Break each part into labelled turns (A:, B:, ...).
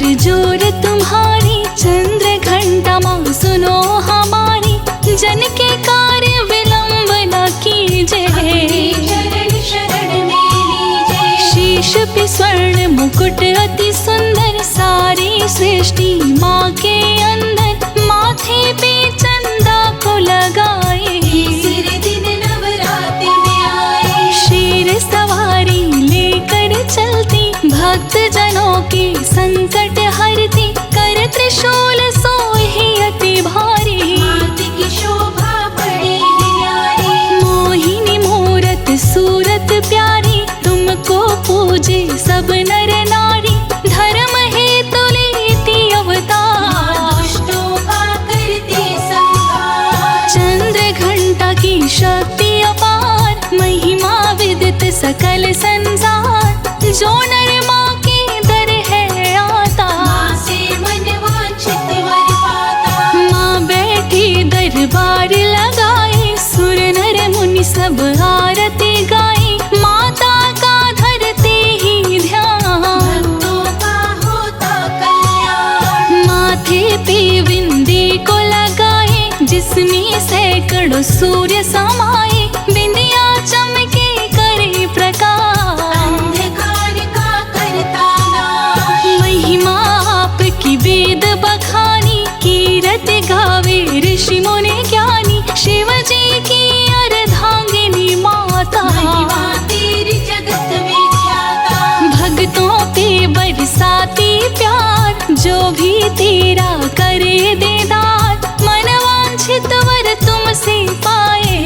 A: कर जोर तुम्हारी, चंद्र घंटा माँ सुनो हमारी, जन के कार्य विलंब न कीजिए। शीश पे स्वर्ण मुकुट अति सुंदर, सारी सृष्टि माँ के अंदर, माथे पे चंदा को लगाए। शेर सवारी लेकर चलती, भक्त जनों के संकट हरती, कर त्रिशूल सोहे अति भारी। मोहिनी मूरत सूरत प्यारी, तुमको पूजे सब नर नारी, धर्म हेतु लेती अवतार। चंद्र घंटा की शक्ति अपार, महिमा विदित सकल संसार, जो नर माँ के दर है आता। माँ बैठी दरबार लगाए, सुर नर मुनि सब आरती गाए, माता का धरते ही ध्यान। माथे पे बिंदी को लगाए, जिसमें सैकड़ों सूर्य समाये, बिंदिया चमके करे प्रकाश। महिमा आपकी वेद बखानी, कीरत गावे ऋषि मुनि ज्ञानी, शिव जी की अर्धांगिनी माता। भक्तों पे बरसाती प्यार, जो भी तेरा करे दीदार, मन वांछित वर तुमसे पाए।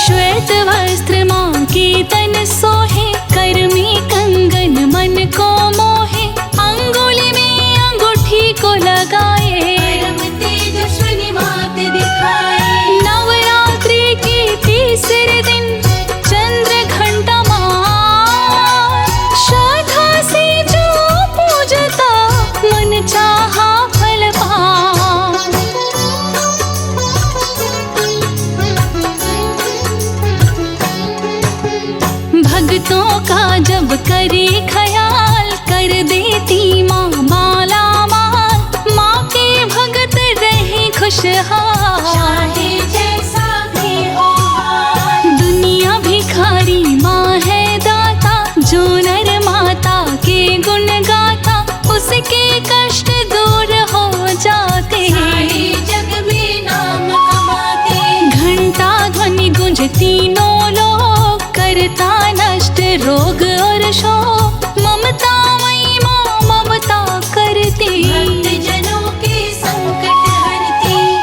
A: श्वेत वस्त्र माँ के तन सोहे, कर में कंगन मन को मोहे, अंगुली में अंगूठी को लगाए। नवरात्रि के तीसरे दिन चंद्र घंटा माँ, श्रद्धा से जो पूजता, मन चाहा फल पाए। भक्तों का जब करे ख्याल, कर देती माँ माला माल, माँ के भगत रहे खुशहाल। दुनिया भिखारी माँ है दाता, जो नर माता के गुण गाता, उसके कष्ट दूर हो जाते। घंटा ध्वनि गुंज तीनों लोग, करता नष्ट रोग और शोक, ममता मई माँ ममता करती।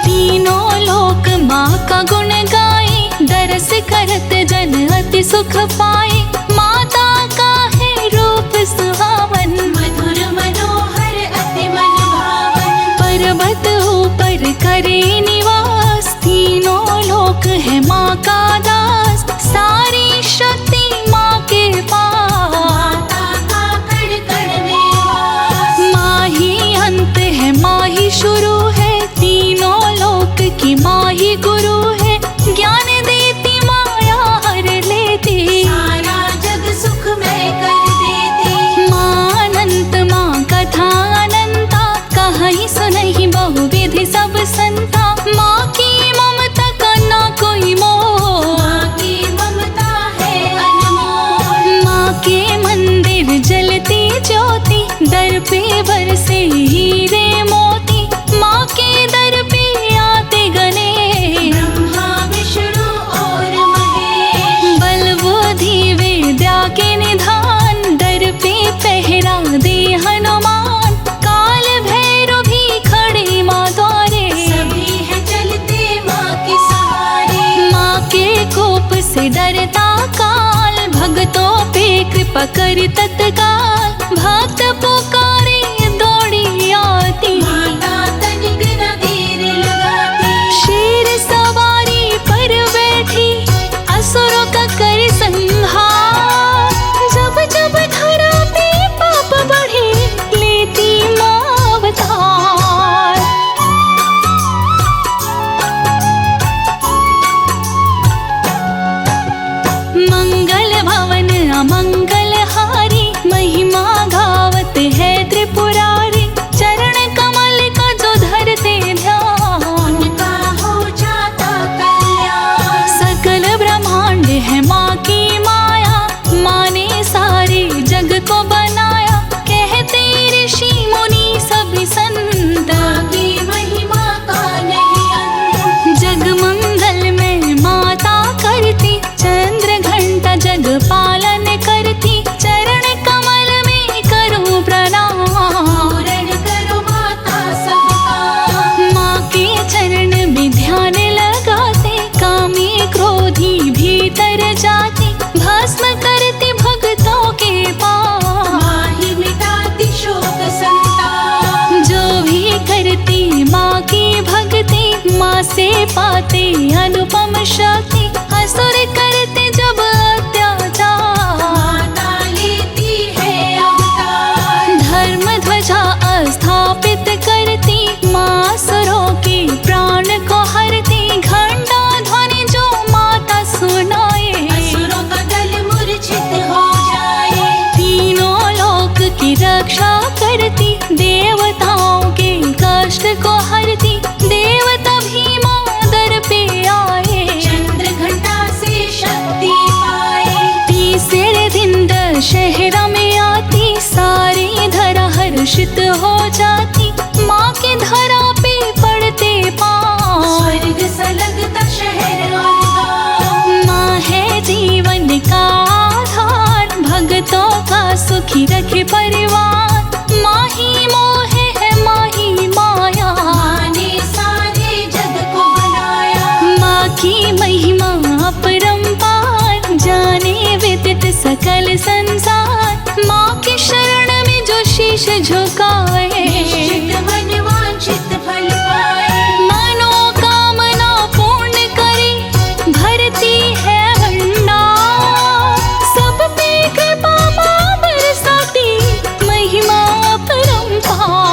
A: तीनों लोक माँ का गुण गाए, दरस करत जन अति सुख पाए। माता का है रूप सुहावन, मधुर मनोहर अति मन भावन। पर्वत ऊपर करे निवास, तीनों लोक है माँ का दास, सारी शक्ति माँ के पास। माँ ही अंत है माँ ही शुरू है, तीनों लोक की माँ ही गुरु है। ज्ञान देती माया हर लेती, सारा जग सुख में कर देती। माँ अनंत माँ कथा अनंता, कहीं सुनहि बहुविधि सब संता। माँ की ममता का ना कोई मोह, माँ के मंदिर जलती ज्योति, दर पे बरसे हीरे मोती। माँ के दर पे आते गणे, ब्रह्मा विष्णु और महेश। बल बुद्धि विद्या के निधान, दर पे पहरा दे हनुमान। काल भैरव भी खड़े माँ द्वारे, सभी है चलते माँ के सहारे। माँ के कोप से डरता काल, भक्तों पे कृपा कर तत्काल। भक्त पुकारे दौड़ी आती, माता तनिक न देर लगाती। शेर सवारी पर बैठी, असुरों का कर संहार। जब जब धरा पे पाप बढ़े, लेती माँ अवतार। मंगल भवन अमंगल हारी, महिमा सुखी रखे परिवार। माही मोह है माही माया,
B: माँ ने सारे जग को बनाया।
A: माँ की महिमा अपरंपार, जाने विदित सकल संसार। माँ के शरण में जो शीश झुकाए,
B: निश्चित मन वांछित फल पाए।
A: मनोकामना पूर्ण करे, भरती है भंडार। सब पे कृपा माँ बरसाती, महिमा अपरंपार।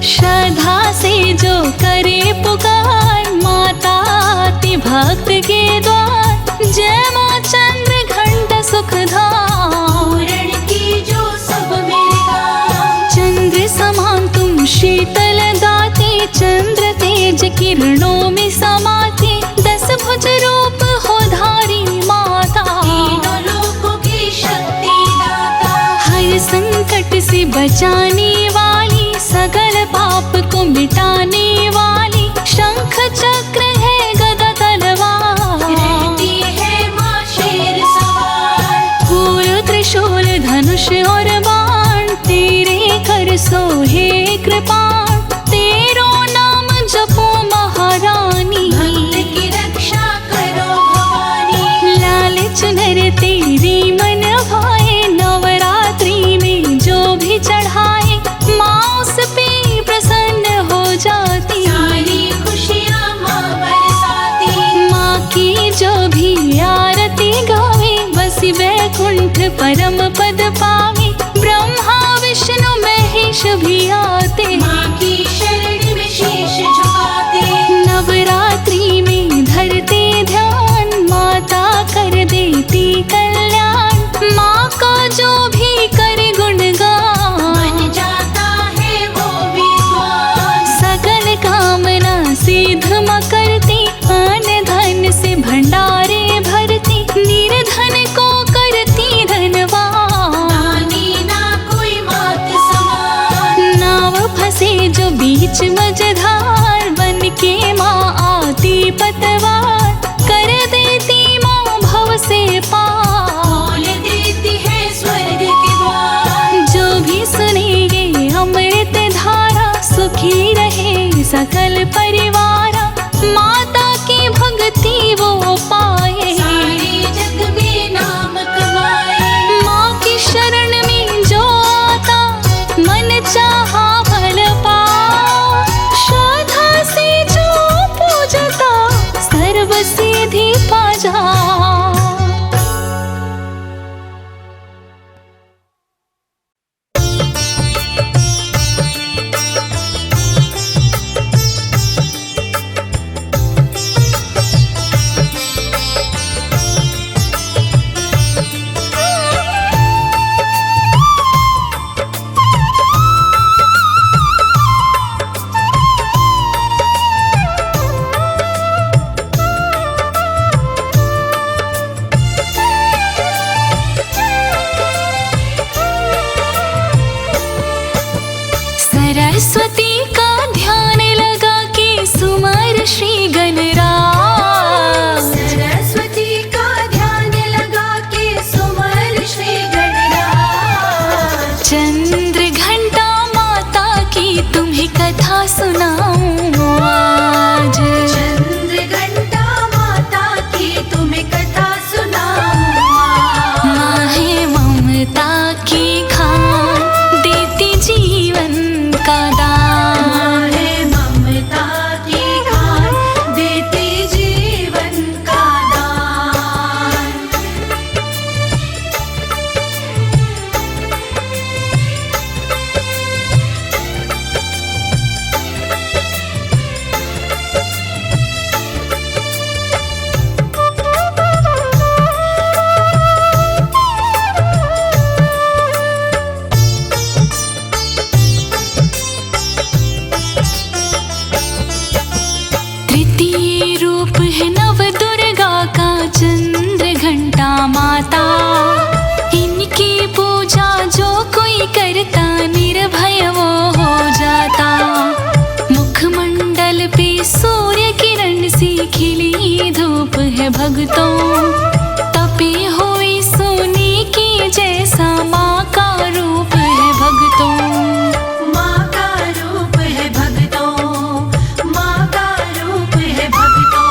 A: श्रद्धा से जो करे पुकार, माता आती भक्त के द्वार। जय माँ चंद्र घंट सुखधाम,
B: पूरण की जो सब मेरे काम।
A: चंद्र समान तुम शीतल दाते, चंद्र तेज किरणों में समाते। 10 भुज रूप हो धारी माता,
B: तीनों लोकों की शक्ति दाता।
A: हर संकट से बचाने वाली, सकल पाप को मिटाने वाली। शंख चक्र है गदा तलवार,
B: रहती है माँ शेर सवार।
A: फूल त्रिशूल धनुष और बाण, तेरे कर सोहे कृपाण। तेरो नाम जपो महारानी,
B: भक्त की रक्षा करो भवानी।
A: लाल चुनर तेरी मन भाए। नवरात्रि में जो भी चढ़ाए, माँ उस पे प्रसन्न हो जाती।
B: सारी खुशियाँ माँ बरसाती।
A: माँ की जो भी आरती गावे, बसी वैकुंठ परम पद पावे। ब्रह्मा विष्णु महेश भी आते,
B: माँ की शरण में शीश झुकाते।
A: नवरात्रि में धरते ध्यान, माता कर देती कल्याण। माँ का जो भी करे गुणगान,
B: बन जाता है वो विद्वान।
A: सकल कामना सिद्ध माँ करती। अन्न धन से भंडारे भरती, निर्धन को करती धनवान।
B: दानी ना कोई मात समान।
A: नाव फंसे जो बीच मझधार, बन के माँ आती पतवार। कर देती माँ भव से पार,
B: खोल देती है स्वर्ग के द्वार।
A: जो भी सुनेंगे अमृत धारा, सुखी रहे सकल परिवार। माता की भक्ति वो पाए,
B: सारे जग में नाम कमाए।
A: माँ की शरण में जो आता, मन चाहा फल पाओ। श्रद्धा से जो पूजता, सर्व सिद्धि पा जाओ। सरस्वती का ध्यान लगा के सुमर श्री गणराज।
B: सरस्वती का ध्यान लगा के सुमर श्री गणराज।
A: चंद्र घंटा माता की तुम्हें कथा सुनाऊं आज।
B: चंद्र घंटा माता की तुम्हें कथा सुनाऊं आज।
A: माँ है ममता की खान, देती जीवन का दान।
B: माँ है ममता की खान, देती जीवन का दान।
A: है भक्तों। तपे हुए सोने की जैसा माँ का रूप है भक्तों।
B: माँ का रूप है भक्तों, माँ का रूप है भक्तों।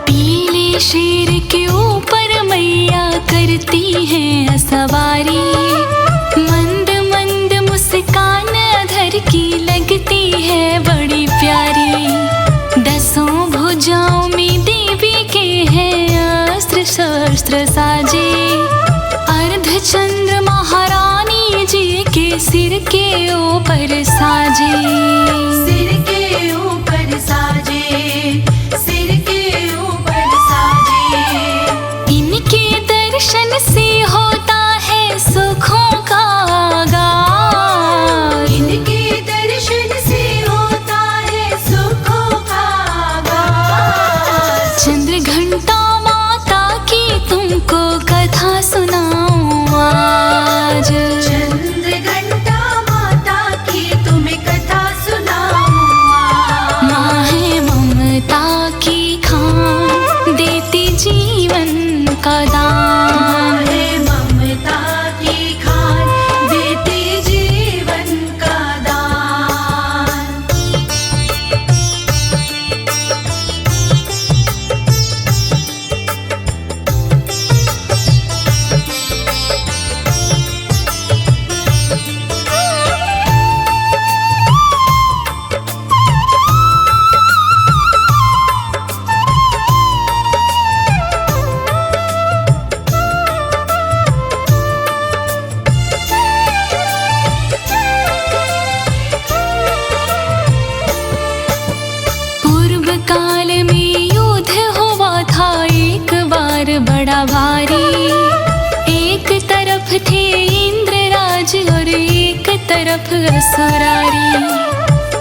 A: पीले शेर के ऊपर मैया करती है सवारी। मंद मंद मुस्कान अधर की लगती है बड़ी प्यारी। दसों भुजाओं में देवी के हैं अस्त्र शस्त्र साजे। अर्धचंद्र महारानी जी के सिर के ऊपर साजे।
B: सिर के ऊपर साजे, सिर के ऊपर साजे।
A: इनके दर्शन से होता है सुखों का आगाज।
B: इनके दर्शन से होता है सुखों का आगाज।
A: चंद्र घंटा माता की तुमको कथा सुनाऊं आज।
B: चंद्र घंटा माता की तुम्हें कथा सुनाऊं आज।
A: माँ है ममता की खान देती जीवन का दान।
B: है ममता की खान देती जीवन का दान।
A: पूर्व काल में युद्ध हुआ था एक बार बड़ा भारी। एक तरफ थे इंद्रराज और एक तरफ असुरारी।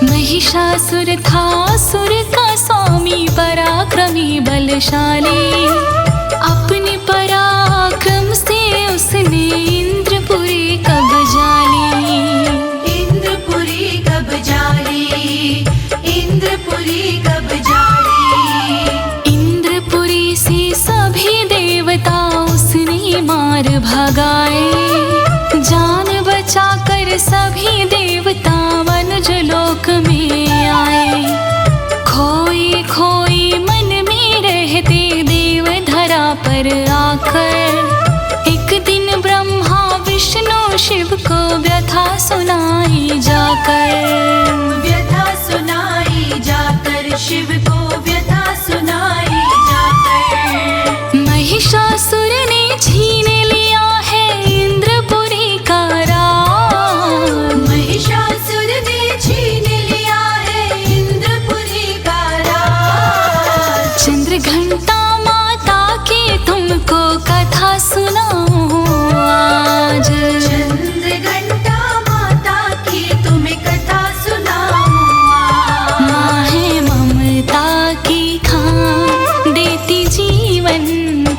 A: महिषासुर था असुर का स्वामी पराक्रमी बलशाली। अपने पराक्रम से उसने इंद्रपुरी कब्जा ली।
B: इंद्रपुरी कब्जा ली, इंद्रपुरी कब्जा ली।
A: इंद्रपुरी से सभी देवता उसने मार भगाए। जान बचाकर सभी देवता मनुज लोक में आए। खोई खोई मन में रहते देव धरा पर आकर। एक दिन ब्रह्मा विष्णु शिव को व्यथा सुनाई जाकर।
B: व्यथा सुनाई जाकर, शिव को व्यथा सुनाई जाकर।
A: महिषासुर ने छीन लिया है इंद्रपुरी का राज।
B: महिषासुर ने छीन लिया है इंद्रपुरी का राज।
A: चंद्र घंटा माता की तुमको कथा सुनाऊं आज।
B: चंद्र घंटा माता की तुम्हें कथा सुनाऊं आज।
A: माँ है ममता की खान देती जीवन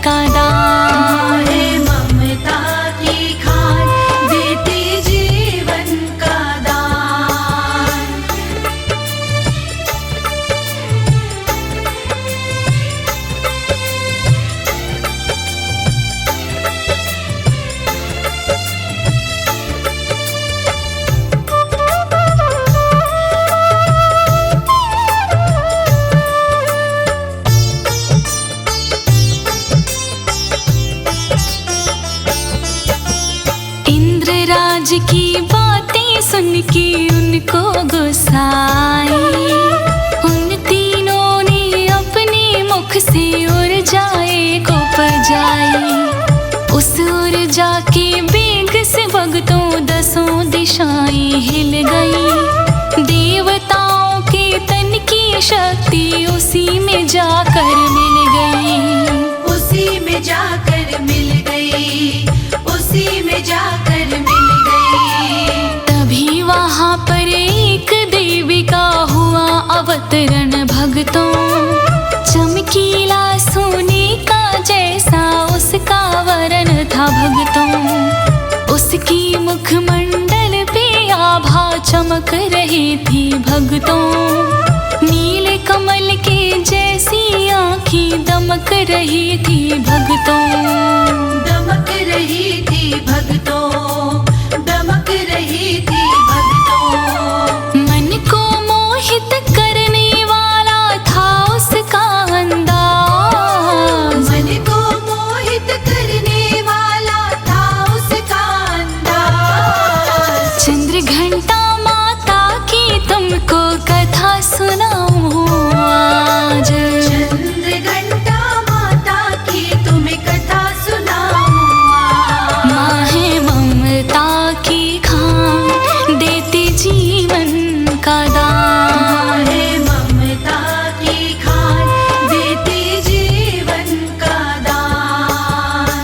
A: का दान।
B: है ममता की खान देती जीवन का दान।
A: इंद्रराज की बातें सुन के उनको गुस्सा आई। उन तीनों ने अपने मुख से ऊर्जाए को उपजाई। उस ऊर्जा के वेग से भक्तों दसों दिशाएं हिल गई। देवताओं के तन की शक्ति उसी में जाकर मिल गई।
B: उसी में जाकर मिल गई, उसी में जाकर मिल गई।
A: तभी वहाँ पर एक देवी का हुआ अवतरण भक्तों। चमकीला सोने का जैसा उसका वरण था भक्तों। उसकी मुखमंडल पे आभा चमक रही थी भक्तों। नील कमल के जैसी आँखें दमक रही थी भक्तों,
B: दमक रही थी भक्तों, दमक रही थी भक्तों।
A: मन को मोहित करने वाला था उसका अंदाज,
B: मन को मोहित करने वाला था उसका अंदाज।
A: चंद्र घंटा माता की तुमको कथा सुनाऊं आज,
B: चंद्र घंटा माता की तुम्हें कथा सुनाऊं आज।
A: माँ है ममता की खान देती जीवन का दान,
B: है ममता की खान देती जीवन का दान।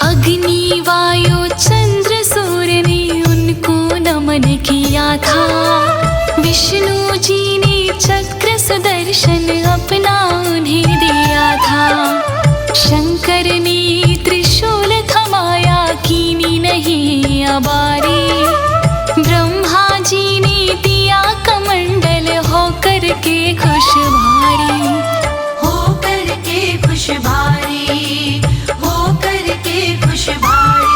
A: अग्नि वायु चंद्र सूर्य ने उनको नमन किया था, विष्णु जी ने चक्र सुदर्शन अपना उन्हें दिया था, शंकर ने त्रिशूल थमाया कीनी नहीं अबारी, ब्रह्मा जी ने दिया कमंडल होकर के खुश भारी,
B: होकर के खुश भारी, होकर के खुश भारी।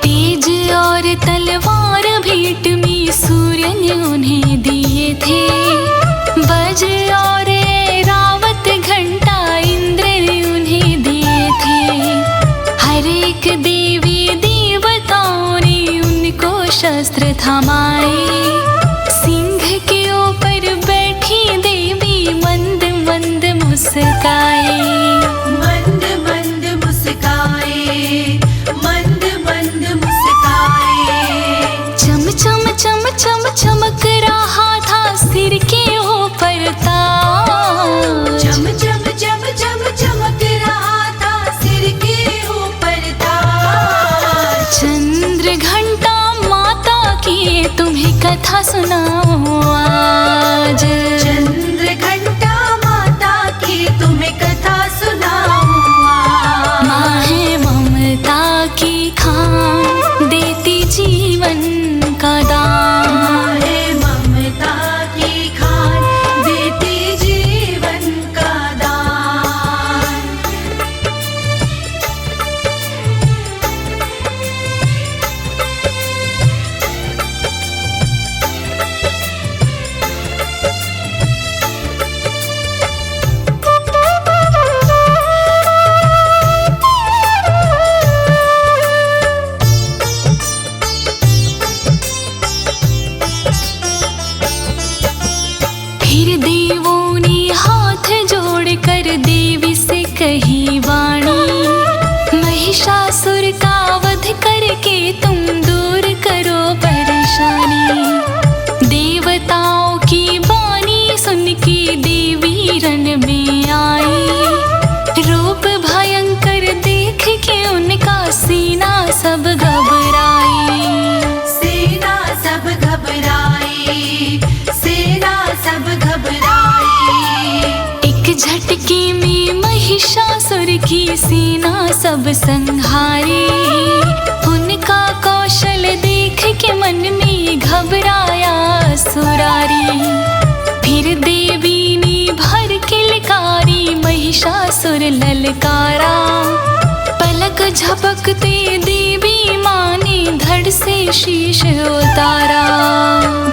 A: तेज और तलवार भेंट में सूर्य ने उन्हें दिए थे, वज्र और रावत घंटा इंद्र ने उन्हें दिए थे, हर एक देवी देवताओं ने उनको शस्त्र थमाए, सिंह के ऊपर बैठी देवी मंद मंद मुस्काए,
B: मंद मंद मुस्काए, मंद मंद मुस्काए।
A: चम चम चम चम चमक रहा था सिर के ऊपर ताज,
B: चम चम चम चम चमक रहा था सिर के ऊपर ताज।
A: चंद्र घंटा माता की तुम्हें कथा सुनाऊं आज,
B: चंद्र घंटा माता की तुम्हें कथा सुनाऊं आज।
A: माँ है ममता की खान देती जीवन का दान,
B: है ममता की खान देती जीवन का दान।
A: फिर देवों ने हाथ जोड़कर देवी से कही वाणी, महिषासुर का वध करके तुम दूर करो परेशानी, देवताओं की वाणी सुन के देवी रण में आई, रूप भयंकर देख के उनका सीना सब घबराई,
B: सेना सब घबराई, सेना सब घबराई।
A: एक झटके में महिषासुर की सेना सब संहारी, उनका कौशल देख के मन में घबराया सुरारी, फिर देवी ने भर के लकारी महिषासुर ललकारा, पलक झपकते देवी माँ ने धड़ से शीश उतारा,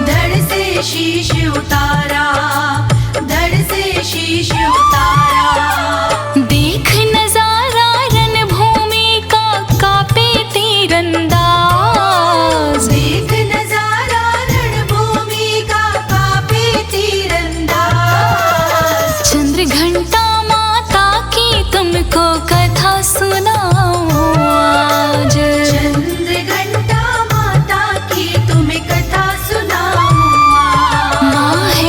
B: धड़ से शीश उतारा, धड़ से शीश उतारा।
A: देख नजारा रणभूमि का कापे तीरंदाज,
B: देख नजारा रणभूमि का कापे तीरंदाज।
A: चंद्र घंटा माता की तुमको कथा सुनाऊं आज,
B: चंद्र घंटा माता की तुम्हें कथा सुनाऊं आज।
A: माँ है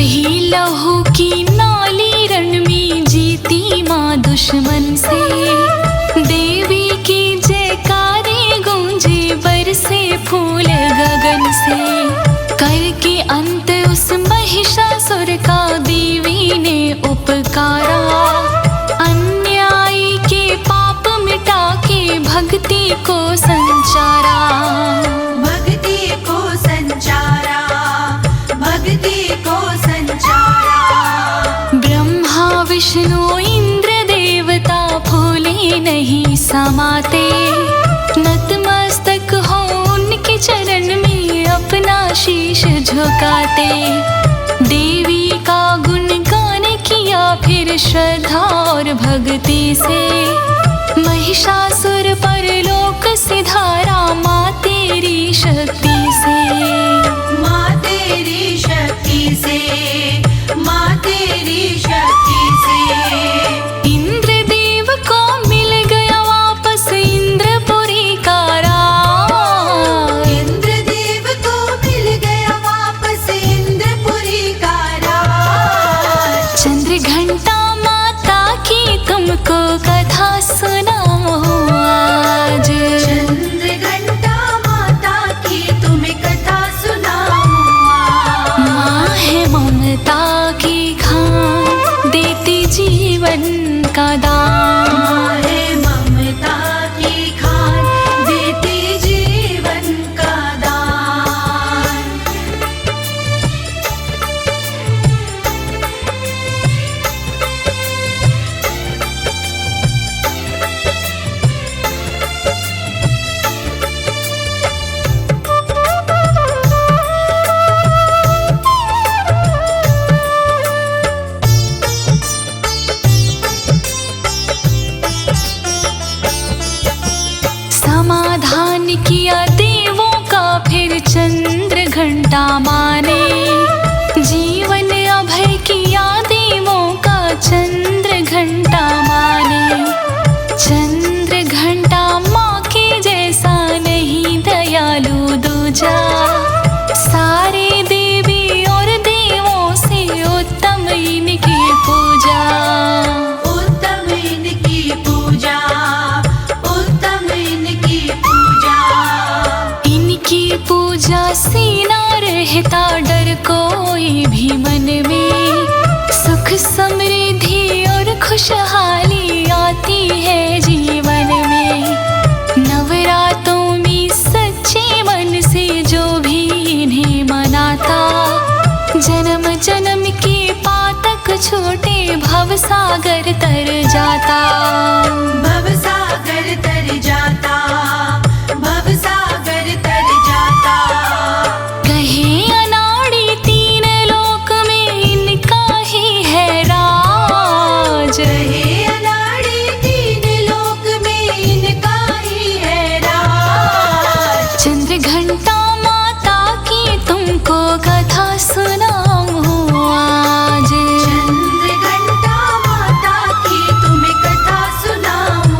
A: बही लहू की नाली रण में जीती माँ दुश्मन से। देवी की जयकारे गूंजे बरसे फूल गगन से। करके अंत उस महिषासुर का देवी ने उपकारा। अन्यायी के पाप मिटा के भक्ति को संचारा।
B: भक्ति को संचारा, भक्ति को संचारा।
A: ब्रह्मा विष्णु इंद्र देवता भूले नहीं समाते। नतमस्तक हो उनके चरण में अपना शीश झुकाते। देवी का गुणगान किया फिर श्रद्धा और भक्ति से। महिषासुर पर लोक सिधारा माँ तेरी शक्ति से।
B: माँ तेरी शक्ति से, माँ तेरी शक्ति से।
A: इंद्रदेव को मिल गया वापस इंद्रपुरी का राज।
B: इंद्रदेव को मिल गया वापस इंद्रपुरी का राज।
A: चंद्र घंटा माता की तुमको कथा सुनाओ आज।
B: चंद्र घंटा माता की तुम्हें कथा सुनाऊं आज।
A: माँ है ममता की खान देती जीवन का दान।
B: माँ है ममता की खान देती जीवन का दान।
A: समाधान किया देवों का फिर चंद्र घंटा माने। जीवन अभय किया देवों का चंद्र घंटा माने। चंद्र घंटा माँ के जैसा नहीं दयालु दूजा। सारे देवी और देवों से उत्तम इनकी पूजा।
B: उत्तम इनकी पूजा, उत्तम इनकी पूजा।
A: इनकी पूजा से ना रहता डर कोई भी मन में। सुख समृद्धि और खुशहाली आती है जीवन में। नवरातों में सच्चे मन से जो भी इन्हें मनाता। जन्म जन्म के पातक छोटे भवसागर तर जाता।
B: भवसागर तर जाता, भवसागर तर जाता।
A: कहे अनाड़ी तीन लोक में इनका ही है राज।
B: रहे अनाड़ी तीन लोक में इनका ही है राज।
A: चंद्र घंटा माता की तुमको कथा सुनाऊं आज।
B: चंद्र घंटा माता की तुम्हें कथा सुनाऊं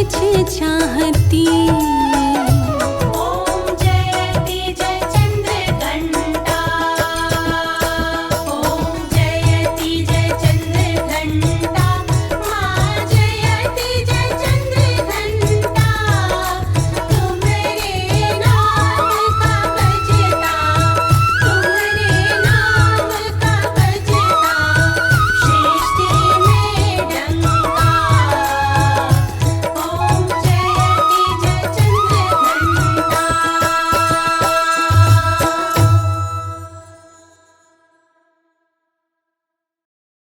A: कुछ चाहती।